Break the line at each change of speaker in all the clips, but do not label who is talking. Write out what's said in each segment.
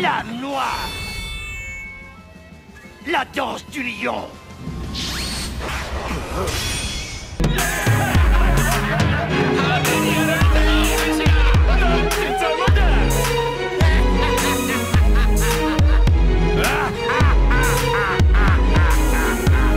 La noire. La danse du lion.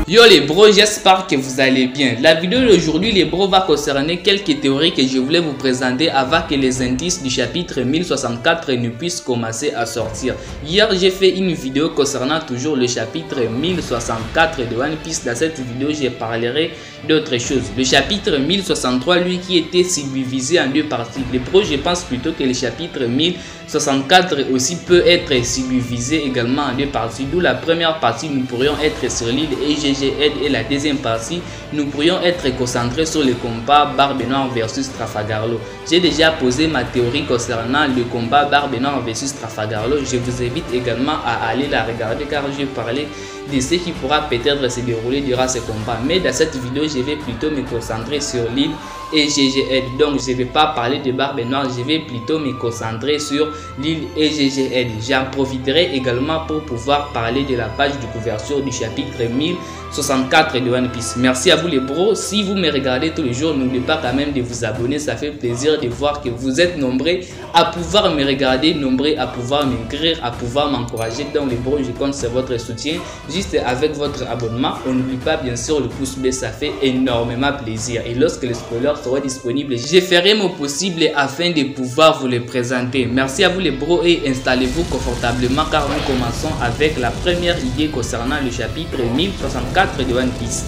Yo les bros, j'espère que vous allez bien. La vidéo d'aujourd'hui les bros va concerner quelques théories que je voulais vous présenter avant que les indices du chapitre 1064 ne puissent commencer à sortir. Hier j'ai fait une vidéo concernant toujours le chapitre 1064 de One Piece. Dans cette vidéo je parlerai d'autres choses. Le chapitre 1063 lui qui était subdivisé en deux parties. Les bros, je pense plutôt que le chapitre 1064 aussi peut être subdivisé également en deux parties. D'où la première partie nous pourrions être sur l'île et la deuxième partie nous pourrions être concentrés sur le combat Barbe Noire versus Trafalgar. J'ai déjà posé ma théorie concernant le combat Barbe Noire versus Trafalgar. Je vous invite également à aller la regarder car j'ai parlé de ce qui pourra peut-être se dérouler durant ce combat. Mais dans cette vidéo, je vais plutôt me concentrer sur l'île et GGL. Donc, je ne vais pas parler de Barbe Noire, je vais plutôt me concentrer sur l'île et GGL. J'en profiterai également pour pouvoir parler de la page de couverture du chapitre 1064 de One Piece. Merci à vous les bros. Si vous me regardez tous les jours, n'oubliez pas quand même de vous abonner. Ça fait plaisir de voir que vous êtes nombreux à pouvoir me regarder, nombreux à pouvoir m'écrire, à pouvoir m'encourager. Donc les bros, je compte sur votre soutien. Juste avec votre abonnement, on n'oublie pas bien sûr le pouce bleu, ça fait énormément plaisir. Et lorsque les spoilers seront disponibles, je ferai mon possible afin de pouvoir vous les présenter. Merci à vous les bros et installez-vous confortablement car nous commençons avec la première idée concernant le chapitre 1064 de One Piece.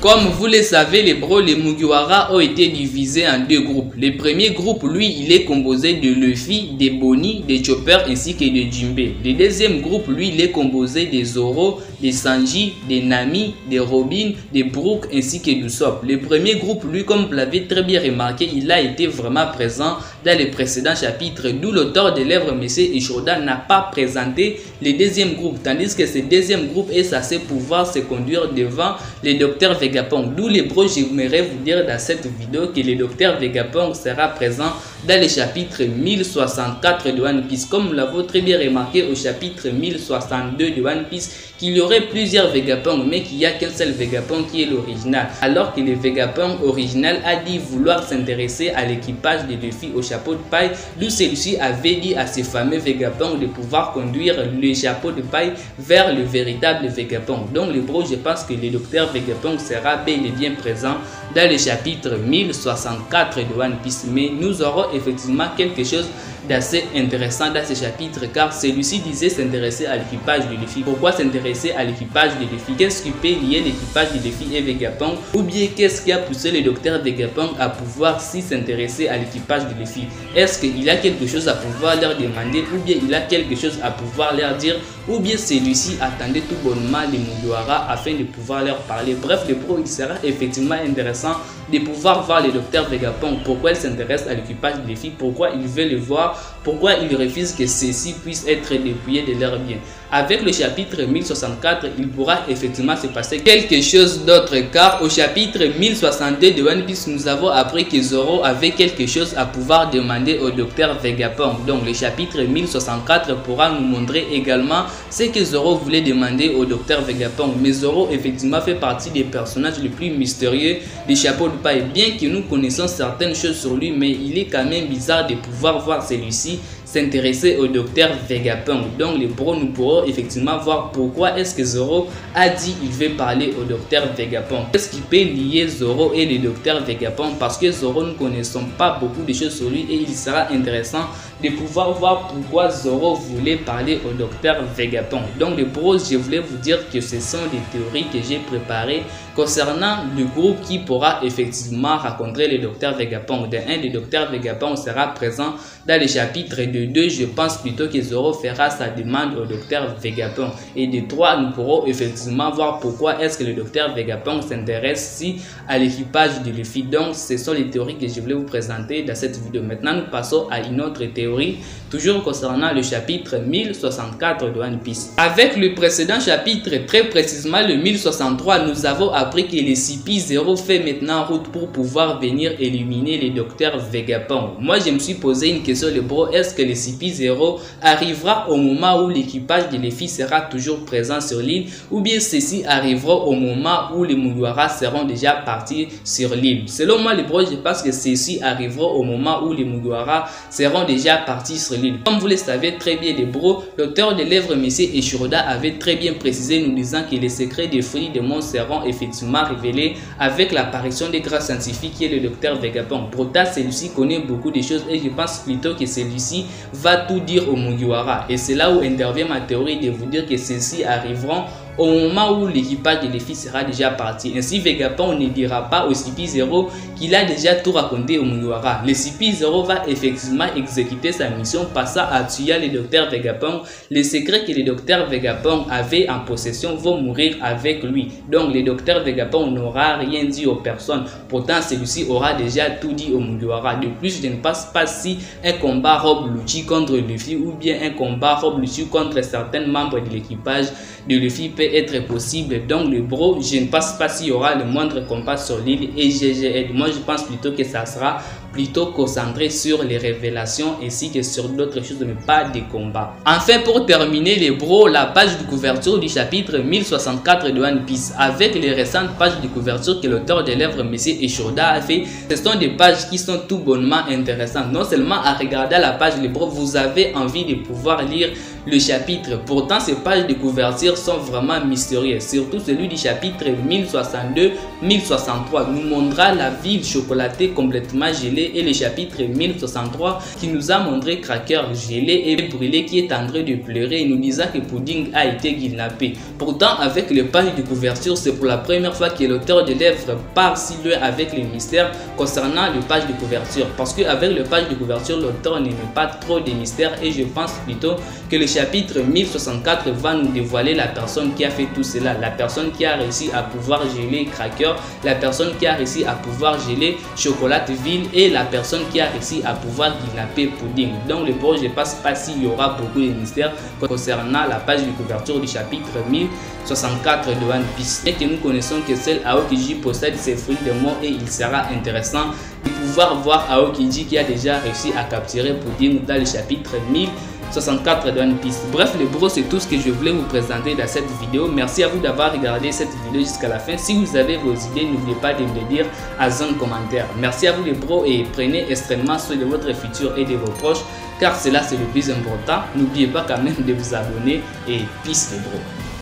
Comme vous le savez les bros, les Mugiwara ont été divisés en deux groupes. Le premier groupe, lui, il est composé de Luffy, de Bonnie, de Chopper ainsi que de Jinbei. Le deuxième groupe, lui, il est composé de Zoro, de Sanji, de Nami, de Robin, de Brook ainsi que d'Usopp. Le premier groupe, lui, comme vous l'avez très bien remarqué, il a été vraiment présent dans les précédents chapitres, d'où l'auteur de l'œuvre M. Ishoda n'a pas présenté le deuxième groupe, tandis que ce deuxième groupe est censé pouvoir se conduire devant le docteur Vegapunk. D'où les bros, j'aimerais vous dire dans cette vidéo que le docteur Vegapunk sera présent dans le chapitre 1064 de One Piece. Comme nous l'avons très bien remarqué au chapitre 1062 de One Piece, qu'il y aurait plusieurs Vegapunk, mais qu'il n'y a qu'un seul Vegapunk qui est l'original. Alors que le Vegapunk original a dit vouloir s'intéresser à l'équipage de Luffy au chapeau de paille, d'où celui-ci avait dit à ce fameux Vegapunk de pouvoir conduire le chapeau de paille vers le véritable Vegapunk. Donc les bros, je pense que le docteur Vegapunk sera bel et bien présent dans le chapitre 1064 de One Piece. Mais nous aurons effectivement quelque chose d'assez intéressant dans ce chapitre car celui-ci disait s'intéresser à l'équipage de Luffy. Pourquoi s'intéresser à l'équipage de Luffy? Qu'est-ce qui peut lier l'équipage de Luffy et Vegapunk? Ou bien qu'est-ce qui a poussé le docteur Vegapunk à pouvoir s'intéresser à l'équipage de Luffy? Est-ce qu'il a quelque chose à pouvoir leur demander ou bien il a quelque chose à pouvoir leur dire ou bien celui-ci attendait tout bonnement les Mugiwara afin de pouvoir leur parler? Bref, le pro, il sera effectivement intéressant de pouvoir voir le docteur Vegapunk, pourquoi il s'intéresse à l'équipage de Luffy, pourquoi il veut le voir, pourquoi il refuse que ceux-ci puissent être dépouillés de leur bien. Avec le chapitre 1064, il pourra effectivement se passer quelque chose d'autre car au chapitre 1062 de One Piece, nous avons appris que Zoro avait quelque chose à pouvoir demander au docteur Vegapunk. Donc le chapitre 1064 pourra nous montrer également ce que Zoro voulait demander au docteur Vegapunk. Mais Zoro effectivement fait partie des personnages les plus mystérieux du chapeau de paille. Bien que nous connaissons certaines choses sur lui, mais il est quand même bizarre de pouvoir voir celui-ci s'intéresser au docteur Vegapunk. Donc les bros, nous pourrons effectivement voir pourquoi est-ce que Zoro a dit il veut parler au docteur Vegapunk. Qu'est-ce qui peut lier Zoro et le docteur Vegapunk? Parce que Zoro, nous ne connaissons pas beaucoup de choses sur lui et il sera intéressant de pouvoir voir pourquoi Zoro voulait parler au docteur Vegapunk. Donc les bros, je voulais vous dire que ce sont des théories que j'ai préparées concernant le groupe qui pourra effectivement rencontrer le docteur Vegapunk. Le docteur Vegapunk sera présent dans le chapitre de de 2, je pense plutôt que Zoro fera sa demande au docteur Vegapunk. Et de 3, nous pourrons effectivement voir pourquoi est-ce que le docteur Vegapunk s'intéresse si à l'équipage de Luffy. Donc ce sont les théories que je voulais vous présenter dans cette vidéo. Maintenant nous passons à une autre théorie, toujours concernant le chapitre 1064 de One Piece. Avec le précédent chapitre, très précisément le 1063, nous avons appris que les CP0 fait maintenant route pour pouvoir venir éliminer les docteurs Vegapunk. Moi je me suis posé une question, les bros, est-ce que les CP0 arrivera au moment où l'équipage de Luffy sera toujours présent sur l'île, ou bien ceci arrivera au moment où les Mugiwara seront déjà partis sur l'île? Selon moi les bros, je pense que ceci arrivera au moment où les Mugiwara seront déjà partis sur l'île. Comme vous le savez très bien les bros, l'auteur de l'œuvre Monsieur Eiichiro avait très bien précisé, nous disant que les secrets des fruits des mondes seront effectivement révélés avec l'apparition des grands scientifiques qui est le docteur Vegapunk. Pourtant celui-ci connaît beaucoup de choses et je pense plutôt que celui-ci va tout dire aux Mugiwara. Et c'est là où intervient ma théorie de vous dire que ceux-ci arriveront au moment où l'équipage de Luffy sera déjà parti. Ainsi Vegapunk ne dira pas au CP0 qu'il a déjà tout raconté au Mugiwara. Le CP0 va effectivement exécuter sa mission, passant à tuer le docteur Vegapunk. Les secrets que le docteur Vegapunk avait en possession vont mourir avec lui. Donc le docteur Vegapunk n'aura rien dit aux personnes. Pourtant celui-ci aura déjà tout dit au Mugiwara. De plus, je ne pense pas si un combat Rob Lucci contre Luffy ou bien un combat Rob Lucci contre certains membres de l'équipage de Luffy peut être possible. Donc le bro, je ne pense pas s'il y aura le moindre combat sur l'île et GGL. Moi je pense plutôt que ça sera plutôt concentré sur les révélations ainsi que sur d'autres choses, mais pas des combats. Enfin, pour terminer les bros, la page de couverture du chapitre 1064 de One Piece avec les récentes pages de couverture que l'auteur de l'œuvre Monsieur Eiichiro a fait, ce sont des pages qui sont tout bonnement intéressantes. Non seulement à regarder la page les bros, vous avez envie de pouvoir lire le chapitre. Pourtant ces pages de couverture sont vraiment mystérieuses, surtout celui du chapitre 1062-1063 nous montrera la ville chocolatée complètement gelée, et le chapitre 1063 qui nous a montré Cracker gelé et brûlé qui est en train de pleurer et nous disant que Pudding a été kidnappé. Pourtant avec les pages de couverture, c'est pour la première fois que l'auteur de l'œuvre part si loin avec les mystères concernant les pages de couverture, parce qu'avec les pages de couverture l'auteur ne met pas trop de mystères et je pense plutôt que le chapitre 1064 va nous dévoiler la personne qui a fait tout cela, la personne qui a réussi à pouvoir geler Cracker, la personne qui a réussi à pouvoir geler Chocolateville et la personne qui a réussi à pouvoir kidnapper Pudding. Donc le bro, je ne pense pas s'il y aura beaucoup de mystères concernant la page de couverture du chapitre 1064 de One Piece. Et que nous connaissons que seul Aokiji possède ses fruits de mort et il sera intéressant de pouvoir voir Aokiji qui a déjà réussi à capturer Pudding dans le chapitre 1064 de One Piece. Bref les bros, c'est tout ce que je voulais vous présenter dans cette vidéo. Merci à vous d'avoir regardé cette vidéo jusqu'à la fin. Si vous avez vos idées, n'oubliez pas de me les dire à zone commentaire. Merci à vous les bros et prenez extrêmement soin de votre futur et de vos proches car cela c'est le plus important. N'oubliez pas quand même de vous abonner et peace les bros.